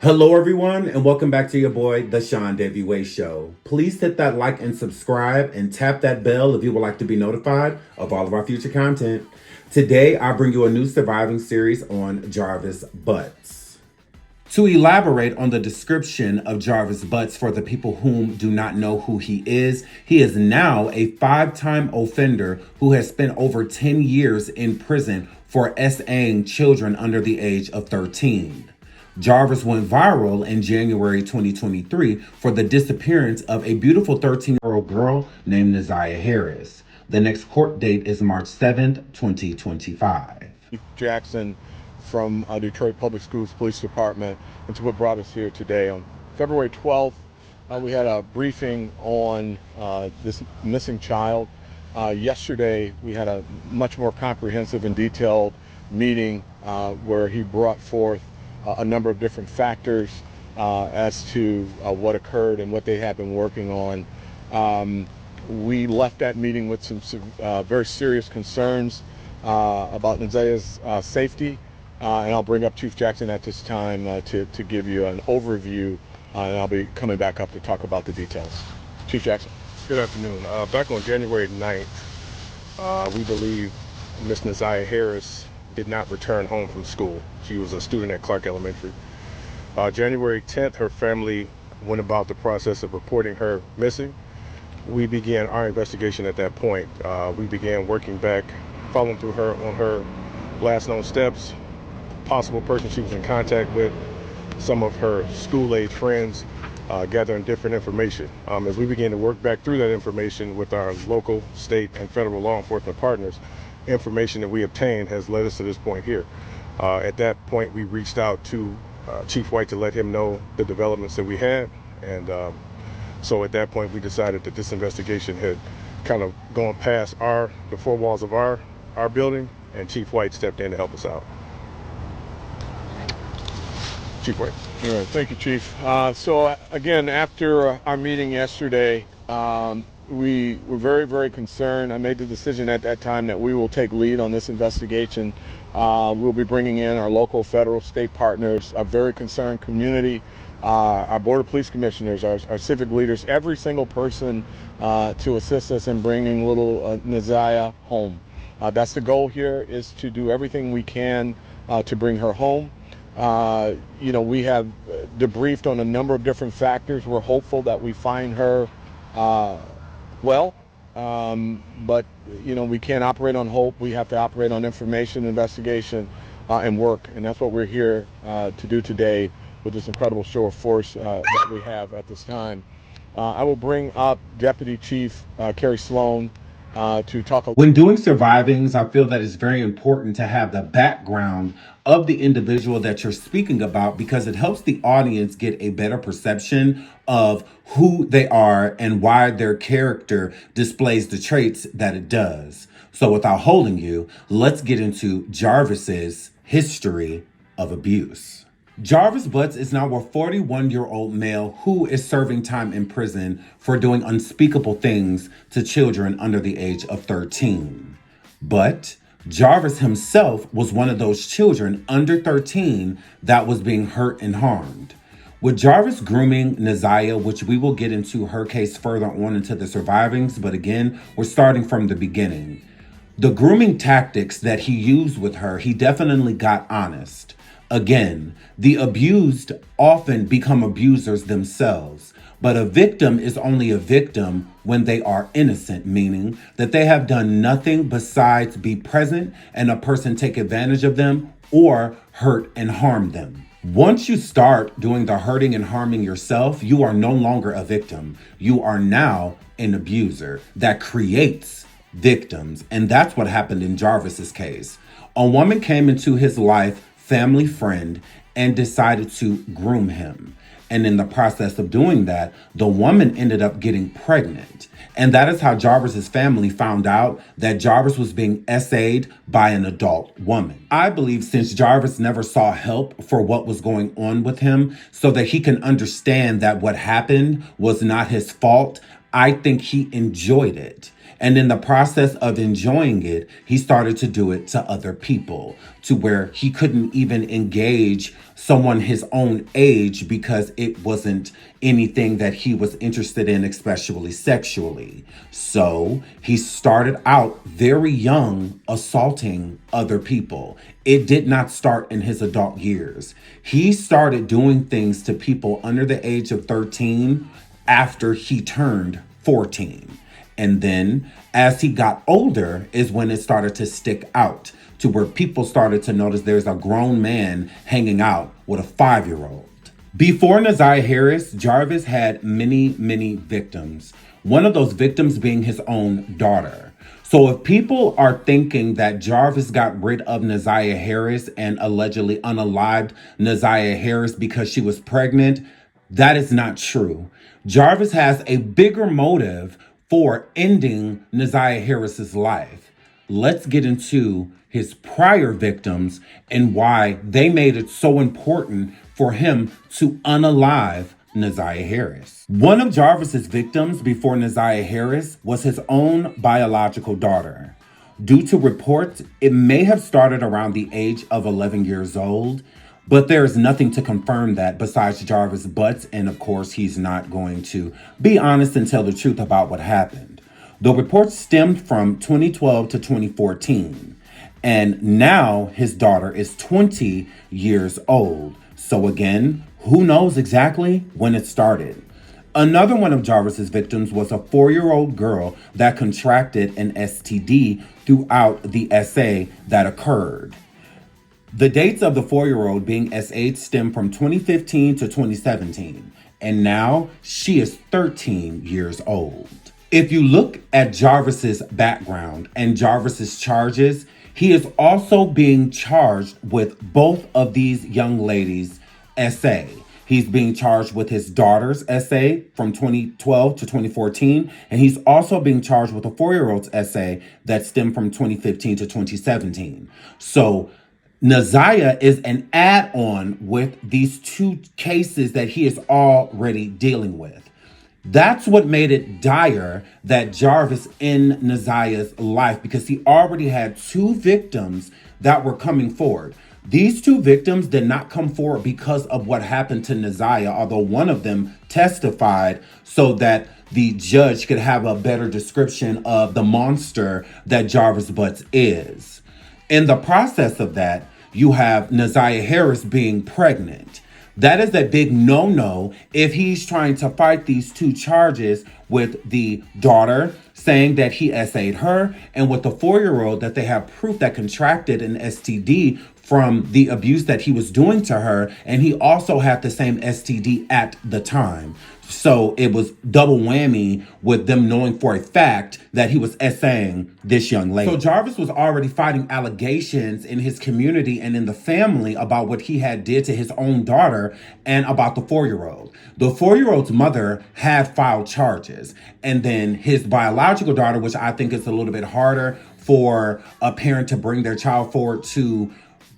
Hello, everyone, and welcome back to your boy, the SeanDavieWay Show. Please hit that like and subscribe and tap that bell if you would like to be notified of all of our future content. Today, I bring you a new surviving series on Jarvis Butts. To elaborate on the description of Jarvis Butts for the people whom do not know who he is now a 5-time offender who has spent over 10 years in prison for SAing children under the age of 13. Jarvis went viral in January 2023 for the disappearance of a beautiful 13-year-old girl named NaZiyah Harris. The next court date is March 7th, 2025. Jackson from Detroit Public Schools Police Department, and to what brought us here today. On February 12th, we had a briefing on this missing child. Yesterday, we had a much more comprehensive and detailed meeting where he brought forth a number of different factors as to what occurred and what they have been working on. We left that meeting with some very serious concerns about NaZiyah's safety, and I'll bring up Chief Jackson at this time to give you an overview, and I'll be coming back up to talk about the details. Chief Jackson. Good afternoon. Back on January 9th, we believe Miss NaZiyah Harris did not return home from school. She was a student at Clark Elementary. January 10th, her family went about the process of reporting her missing. We began our investigation at that point. We began working back, following through her on her last known steps, possible person she was in contact with, some of her school-age friends, gathering different information. As we began to work back through that information with our local, state, and federal law enforcement partners, information that we obtained has led us to this point here. At that point, we reached out to Chief White to let him know the developments that we had, and so at that point we decided that this investigation had kind of gone past the four walls of our building, and Chief White stepped in to help us out. Chief White. All right, thank you, Chief. So again, after our meeting yesterday, we were very, very concerned. I made the decision at that time that we will take lead on this investigation. We'll be bringing in our local, federal, state partners, a very concerned community, our Board of Police Commissioners, our civic leaders, every single person to assist us in bringing little NaZiyah home. That's the goal here, is to do everything we can to bring her home. We have debriefed on a number of different factors. We're hopeful that we find her well, but we can't operate on hope. We have to operate on information, investigation, and work, and that's what we're here to do today with this incredible show of force that we have at this time. I will bring up Deputy Chief Carrie Sloan to talk. When doing survivings, I feel that it's very important to have the background of the individual that you're speaking about, because it helps the audience get a better perception of who they are and why their character displays the traits that it does. So without holding you, let's get into Jarvis's history of abuse. Jarvis Butts is now a 41-year-old male who is serving time in prison for doing unspeakable things to children under the age of 13. But Jarvis himself was one of those children under 13 that was being hurt and harmed. With Jarvis grooming NaZiyah, which we will get into her case further on into the survivings, but again, we're starting from the beginning. The grooming tactics that he used with her, he definitely got honest. Again, the abused often become abusers themselves, but a victim is only a victim when they are innocent, meaning that they have done nothing besides be present and a person take advantage of them or hurt and harm them. Once you start doing the hurting and harming yourself, you are no longer a victim. You are now an abuser that creates victims, and that's what happened in Jarvis's case. A woman came into his life, family friend, and decided to groom him. And in the process of doing that, the woman ended up getting pregnant. And that is how Jarvis's family found out that Jarvis was being SA'd by an adult woman. I believe since Jarvis never saw help for what was going on with him so that he can understand that what happened was not his fault, I think he enjoyed it. And in the process of enjoying it, he started to do it to other people to where he couldn't even engage someone his own age because it wasn't anything that he was interested in, especially sexually. So he started out very young assaulting other people. It did not start in his adult years. He started doing things to people under the age of 13 after he turned 14. And then as he got older is when it started to stick out to where people started to notice there's a grown man hanging out with a 5-year-old. Before NaZiyah Harris, Jarvis had many, many victims. One of those victims being his own daughter. So if people are thinking that Jarvis got rid of NaZiyah Harris and allegedly unalived NaZiyah Harris because she was pregnant, that is not true. Jarvis has a bigger motive for ending NaZiyah Harris's life. Let's get into his prior victims and why they made it so important for him to unalive NaZiyah Harris. One of Jarvis's victims before NaZiyah Harris was his own biological daughter. Due to reports, it may have started around the age of 11 years old, but there is nothing to confirm that besides Jarvis Butts, and of course, he's not going to be honest and tell the truth about what happened. The reports stemmed from 2012 to 2014, and now his daughter is 20 years old. So again, who knows exactly when it started? Another one of Jarvis's victims was a 4-year-old girl that contracted an STD throughout the SA that occurred. The dates of the 4-year-old being S8 stem from 2015 to 2017, and now she is 13 years old. If you look at Jarvis's background and Jarvis's charges, he is also being charged with both of these young ladies' SA. He's being charged with his daughter's SA from 2012 to 2014, and he's also being charged with a 4-year-old's SA that stemmed from 2015 to 2017. So NaZiyah is an add-on with these two cases that he is already dealing with. That's what made it dire that Jarvis in NaZiyah's life, because he already had 2 victims that were coming forward. These 2 victims did not come forward because of what happened to NaZiyah, although one of them testified so that the judge could have a better description of the monster that Jarvis Butts is. In the process of that, you have NaZiyah Harris being pregnant. That is a big no-no if he's trying to fight these 2 charges with the daughter saying that he SA'd her and with the 4-year-old that they have proof that contracted an STD from the abuse that he was doing to her. And he also had the same STD at the time. So it was double whammy with them knowing for a fact that he was SAing this young lady. So Jarvis was already fighting allegations in his community and in the family about what he had did to his own daughter and about the 4-year-old. The 4-year-old's mother had filed charges. And then his biological daughter, which I think is a little bit harder for a parent to bring their child forward to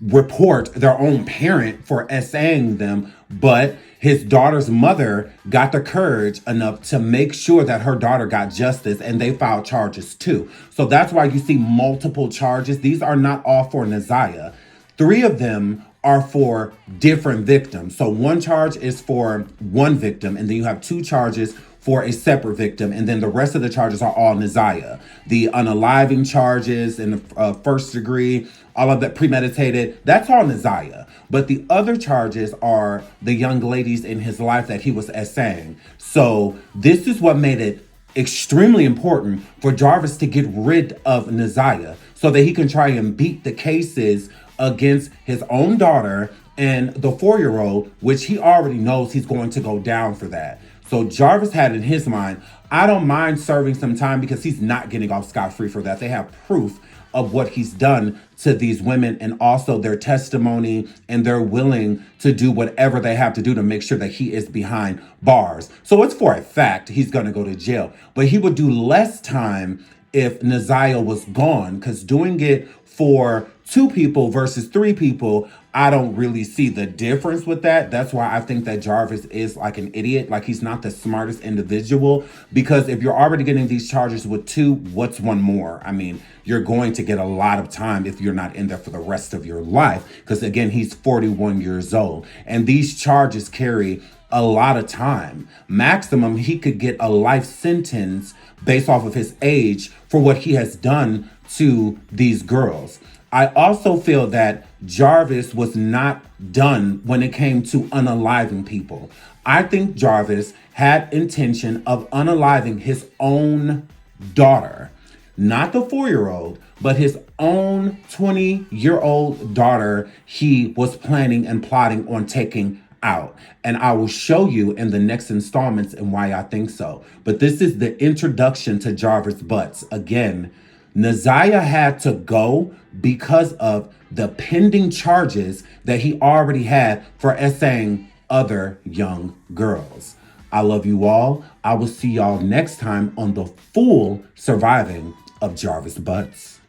report their own parent for SAing them, but his daughter's mother got the courage enough to make sure that her daughter got justice, and they filed charges too. So that's why you see multiple charges. These are not all for NaZiyah. 3 of them are for different victims. So one charge is for one victim, and then you have 2 charges for a separate victim, and then the rest of the charges are all NaZiyah. The unaliving charges and the first degree, all of that premeditated, that's all NaZiyah. But the other charges are the young ladies in his life that he was SAing. So this is what made it extremely important for Jarvis to get rid of NaZiyah so that he can try and beat the cases against his own daughter and the 4-year-old, which he already knows he's going to go down for that. So Jarvis had in his mind, I don't mind serving some time because he's not getting off scot-free for that. They have proof of what he's done to these women and also their testimony, and they're willing to do whatever they have to do to make sure that he is behind bars. So it's for a fact he's going to go to jail, but he would do less time if NaZiyah was gone, because doing it for 2 people versus 3 people, I don't really see the difference with that. That's why I think that Jarvis is like an idiot. Like, he's not the smartest individual, because if you're already getting these charges with 2, what's one more? I mean, you're going to get a lot of time if you're not in there for the rest of your life. Because again, he's 41 years old, and these charges carry a lot of time. Maximum, he could get a life sentence based off of his age for what he has done to these girls. I also feel that Jarvis was not done when it came to unaliving people. I think Jarvis had intention of unaliving his own daughter, not the 4-year-old, but his own 20-year-old daughter. He was planning and plotting on taking out. And I will show you in the next installments and why I think so. But this is the introduction to Jarvis Butts. Again, NaZiyah had to go because of the pending charges that he already had for essaying other young girls. I love you all. I will see y'all next time on the full surviving of Jarvis Butts.